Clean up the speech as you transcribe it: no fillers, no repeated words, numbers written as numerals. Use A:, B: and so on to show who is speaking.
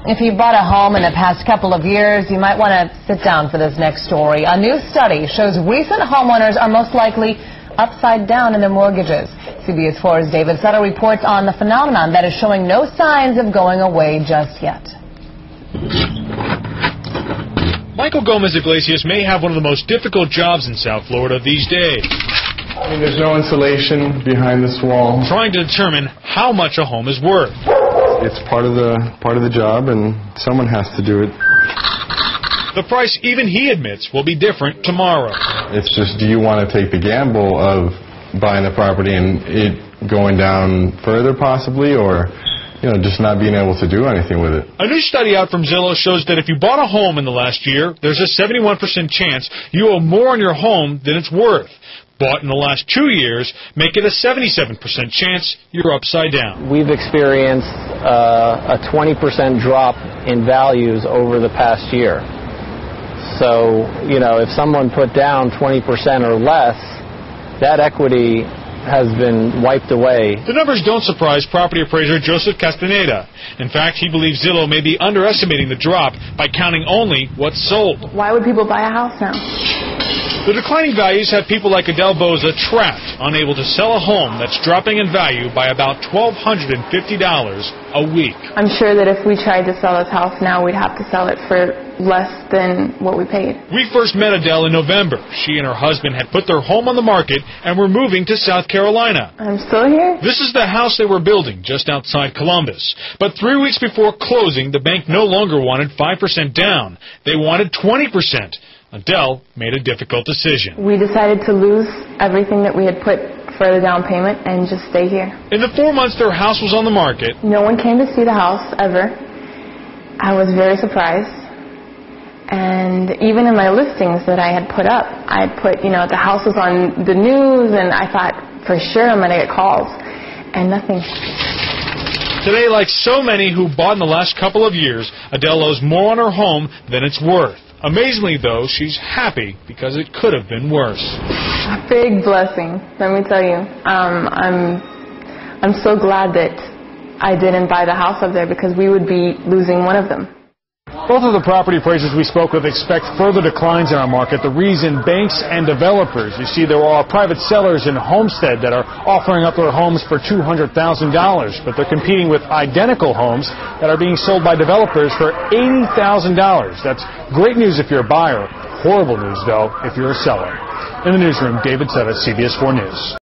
A: If you bought a home in the past couple of years, you might want to sit down for this next story. A new study shows recent homeowners are most likely upside down in their mortgages. CBS4's David Sutter reports on the phenomenon that is showing no signs of going away just yet.
B: Michael Gomez-Iglesias may have one of the most difficult jobs in South Florida these days.
C: I mean, there's no insulation behind this wall.
B: Trying to determine how much a home is worth.
C: It's part of the job, and someone has to do it.
B: The price, even he admits, will be different tomorrow.
C: It's just, do you want to take the gamble of buying the property and it going down further possibly, or just not being able to do anything with it?
B: A new study out from Zillow shows that if you bought a home in the last year, there's a 71% chance you owe more on your home than it's worth. Bought in the last 2 years, make it a 77% chance you're upside down.
D: We've experienced a 20% drop in values over the past year. So, if someone put down 20% or less, that equity has been wiped away.
B: The numbers don't surprise property appraiser Joseph Castaneda. In fact, he believes Zillow may be underestimating the drop by counting only what's sold.
E: Why would people buy a house now?
B: The declining values have people like Adele Boza trapped, unable to sell a home that's dropping in value by about $1,250 a week.
E: I'm sure that if we tried to sell this house now, we'd have to sell it for less than what we paid.
B: We first met Adele in November. She and her husband had put their home on the market and were moving to South Carolina.
E: I'm still here.
B: This is the house they were building just outside Columbus. But 3 weeks before closing, the bank no longer wanted 5% down. They wanted 20%. Adele made a difficult decision.
E: We decided to lose everything that we had put for the down payment and just stay here.
B: In the 4 months their house was on the market,
E: no one came to see the house ever. I was very surprised. And even in my listings that I had put up, I put, the house was on the news, and I thought, for sure I'm going to get calls. And nothing.
B: Today, like so many who bought in the last couple of years, Adele owes more on her home than it's worth. Amazingly, though, she's happy because it could have been worse.
E: A big blessing, let me tell you. I'm so glad that I didn't buy the house up there, because we would be losing one of them.
F: Both of the property appraisers we spoke with expect further declines in our market. The reason, banks and developers. You see, there are private sellers in Homestead that are offering up their homes for $200,000, but they're competing with identical homes that are being sold by developers for $80,000. That's great news if you're a buyer. Horrible news, though, if you're a seller. In the newsroom, David Sutter, CBS4 News.